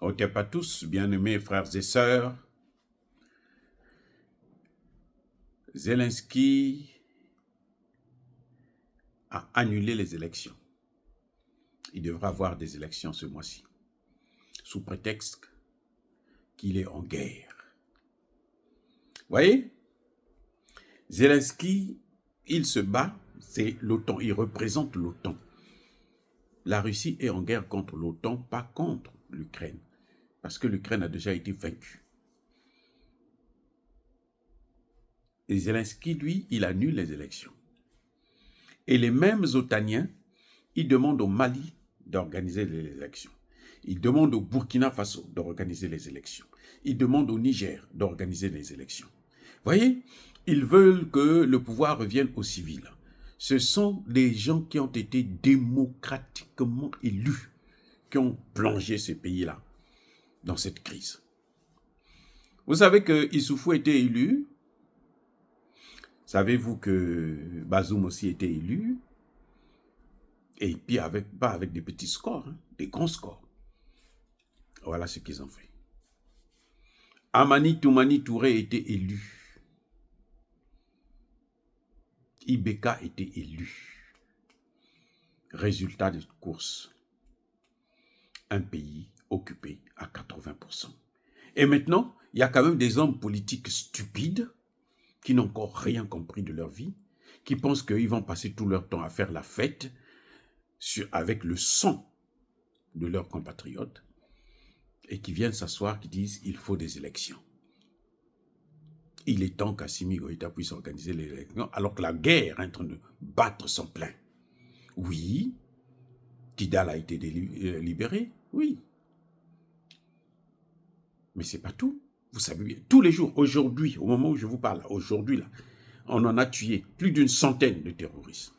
Hotep à tous, bien-aimés frères et sœurs. Zelensky a annulé les élections. Il devra avoir des élections ce mois-ci, sous prétexte qu'il est en guerre. Voyez, Zelensky, il se bat, c'est l'OTAN, il représente l'OTAN. La Russie est en guerre contre l'OTAN, pas contre l'Ukraine, parce que l'Ukraine a déjà été vaincue. Et Zelensky, lui, il annule les élections. Et les mêmes otaniens, ils demandent au Mali d'organiser les élections. Ils demandent au Burkina Faso d'organiser les élections. Ils demandent au Niger d'organiser les élections. Voyez, ils veulent que le pouvoir revienne aux civils. Ce sont des gens qui ont été démocratiquement élus, qui ont plongé ce pays-là dans cette crise. Vous savez que Issoufou était élu. Savez-vous que Bazoum aussi était élu? Et puis pas avec des petits scores, hein, des grands scores. Voilà ce qu'ils ont fait. Amani Toumani Touré était élu. Ibeka était élu. Résultat de course. Un pays occupé à 80%. Et maintenant, il y a quand même des hommes politiques stupides qui n'ont encore rien compris de leur vie, qui pensent qu'ils vont passer tout leur temps à faire la fête avec le sang de leurs compatriotes et qui viennent s'asseoir, qui disent il faut des élections. Il est temps qu'Assimi Goïta puisse organiser les élections alors que la guerre est en train de battre son plein. Oui, Kidal a été libéré, oui. Mais c'est pas tout. Vous savez bien, tous les jours, aujourd'hui, au moment où je vous parle, aujourd'hui, là, on en a tué plus d'une centaine de terroristes.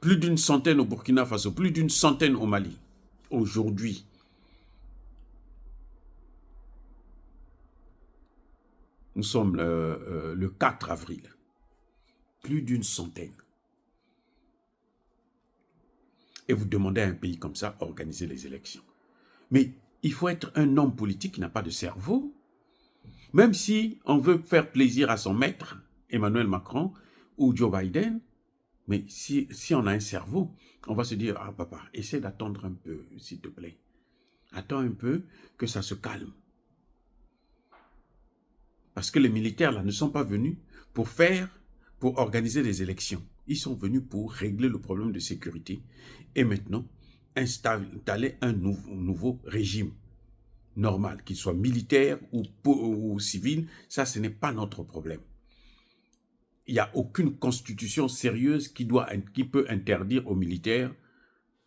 Plus d'une centaine au Burkina Faso, plus d'une centaine au Mali. Aujourd'hui. Nous sommes le 4 avril. Plus d'une centaine. Et vous demandez à un pays comme ça d'organiser les élections. Mais il faut être un homme politique qui n'a pas de cerveau. Même si on veut faire plaisir à son maître, Emmanuel Macron ou Joe Biden, mais si on a un cerveau, on va se dire, ah papa, essaie d'attendre un peu, s'il te plaît. Attends un peu que ça se calme. Parce que les militaires là ne sont pas venus pour organiser des élections. Ils sont venus pour régler le problème de sécurité et maintenant installer un nouveau régime normal, qu'il soit militaire ou civil. Ça, ce n'est pas notre problème. Il n'y a aucune constitution sérieuse qui peut interdire aux militaires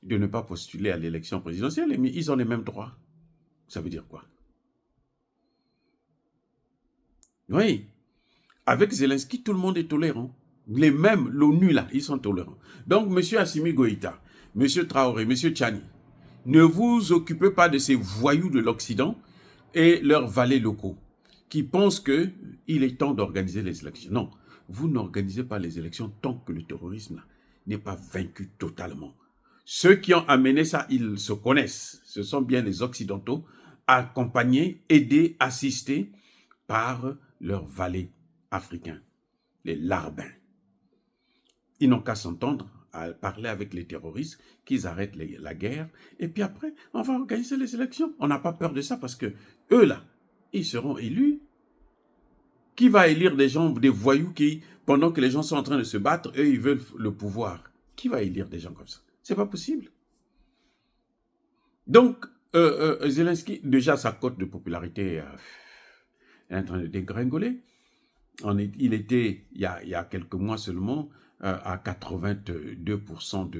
de ne pas postuler à l'élection présidentielle. Ils ont les mêmes droits. Ça veut dire quoi? Oui. Avec Zelensky, tout le monde est tolérant. Les mêmes, l'ONU là, ils sont tolérants. Donc, M. Assimi Goïta, M. Traoré, M. Tchani, ne vous occupez pas de ces voyous de l'Occident et leurs valets locaux qui pensent qu'il est temps d'organiser les élections. Non, vous n'organisez pas les élections tant que le terrorisme n'est pas vaincu totalement. Ceux qui ont amené ça, ils se connaissent. Ce sont bien les Occidentaux, accompagnés, aidés, assistés par leurs valets africains, les larbins. Ils n'ont qu'à s'entendre, à parler avec les terroristes, qu'ils arrêtent la guerre, et puis après, on va organiser les élections. On n'a pas peur de ça parce que eux là, ils seront élus. Qui va élire des gens, des voyous qui, pendant que les gens sont en train de se battre, eux, ils veulent le pouvoir? Qui va élire des gens comme ça? C'est pas possible. Donc, Zelensky, déjà, sa cote de popularité est en train de dégringoler. Il était, il y a quelques mois seulement, à 82%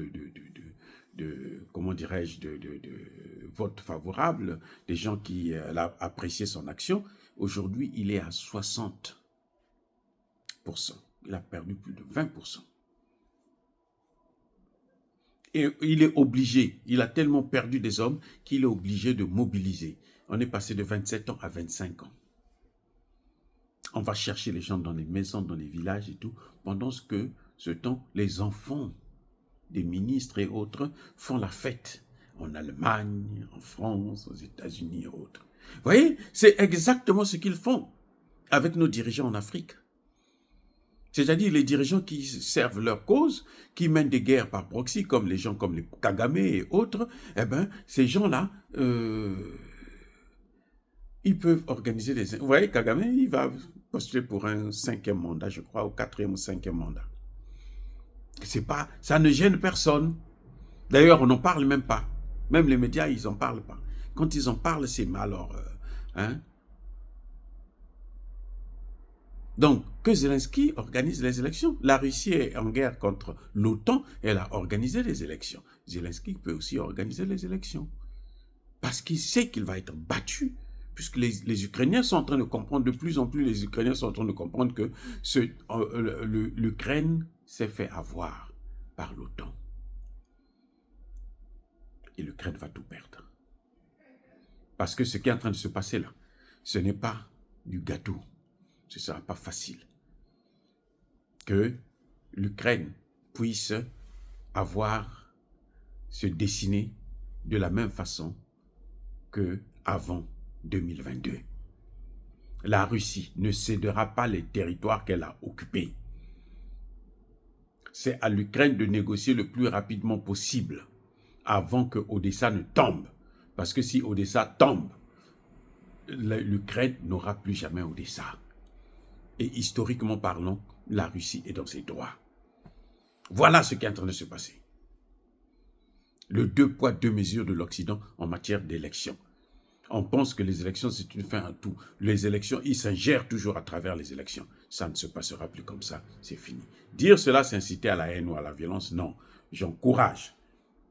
comment dirais-je, de vote favorable, des gens qui appréciaient son action. Aujourd'hui, il est à 60%. Il a perdu plus de 20%. Et il est obligé, il a tellement perdu des hommes qu'il est obligé de mobiliser. On est passé de 27 ans à 25 ans. On va chercher les gens dans les maisons, dans les villages et tout, pendant ce temps, les enfants des ministres et autres font la fête en Allemagne, en France, aux États-Unis et autres. Vous voyez, c'est exactement ce qu'ils font avec nos dirigeants en Afrique. C'est-à-dire les dirigeants qui servent leur cause, qui mènent des guerres par proxy, comme les gens comme les Kagame et autres, eh bien, ces gens-là, ils peuvent organiser des... Vous voyez, Kagame, il va postuler pour un 5e mandat, je crois, au 4e ou 5e mandat. C'est pas, ça ne gêne personne. D'ailleurs, on n'en parle même pas. Même les médias, ils n'en parlent pas. Quand ils en parlent, c'est mal. Alors, hein? Donc, que Zelensky organise les élections. La Russie est en guerre contre l'OTAN, elle a organisé les élections. Zelensky peut aussi organiser les élections. Parce qu'il sait qu'il va être battu, puisque les Ukrainiens sont en train de comprendre, de plus en plus les Ukrainiens sont en train de comprendre que l'Ukraine s'est fait avoir par l'OTAN. Et l'Ukraine va tout perdre. Parce que ce qui est en train de se passer là, ce n'est pas du gâteau. Ce ne sera pas facile que l'Ukraine puisse se dessiner de la même façon qu'avant 2022. La Russie ne cédera pas les territoires qu'elle a occupés. C'est à l'Ukraine de négocier le plus rapidement possible avant que Odessa ne tombe. Parce que si Odessa tombe, l'Ukraine n'aura plus jamais Odessa. Et historiquement parlant, la Russie est dans ses droits. Voilà ce qui est en train de se passer. Le 2 poids, 2 mesures de l'Occident en matière d'élections. On pense que les élections, c'est une fin à tout. Les élections, ils s'ingèrent toujours à travers les élections. Ça ne se passera plus comme ça, c'est fini. Dire cela, c'est inciter à la haine ou à la violence, non. J'encourage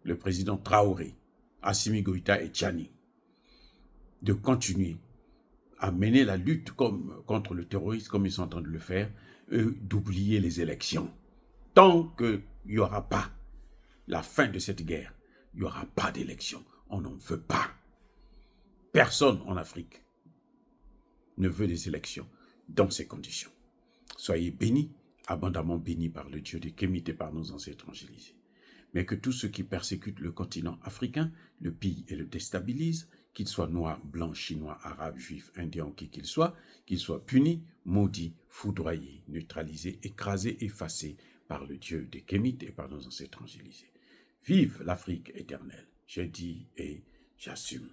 le président Traoré, Assimi Goïta et Tchani de continuer à mener la lutte contre le terrorisme comme ils sont en train de le faire, d'oublier les élections. Tant qu'il n'y aura pas la fin de cette guerre, il n'y aura pas d'élection. On n'en veut pas. Personne en Afrique ne veut des élections dans ces conditions. Soyez bénis, abondamment bénis par le Dieu des Kémites et par nos ancêtres angélisés. Mais que tous ceux qui persécutent le continent africain, le pillent et le déstabilisent, qu'ils soient noirs, blancs, chinois, arabes, juifs, indiens ou qui qu'ils soient punis, maudits, foudroyés, neutralisés, écrasés, effacés par le Dieu des Kémites et par nos ancêtres angélisés. Vive l'Afrique éternelle, je dis et j'assume.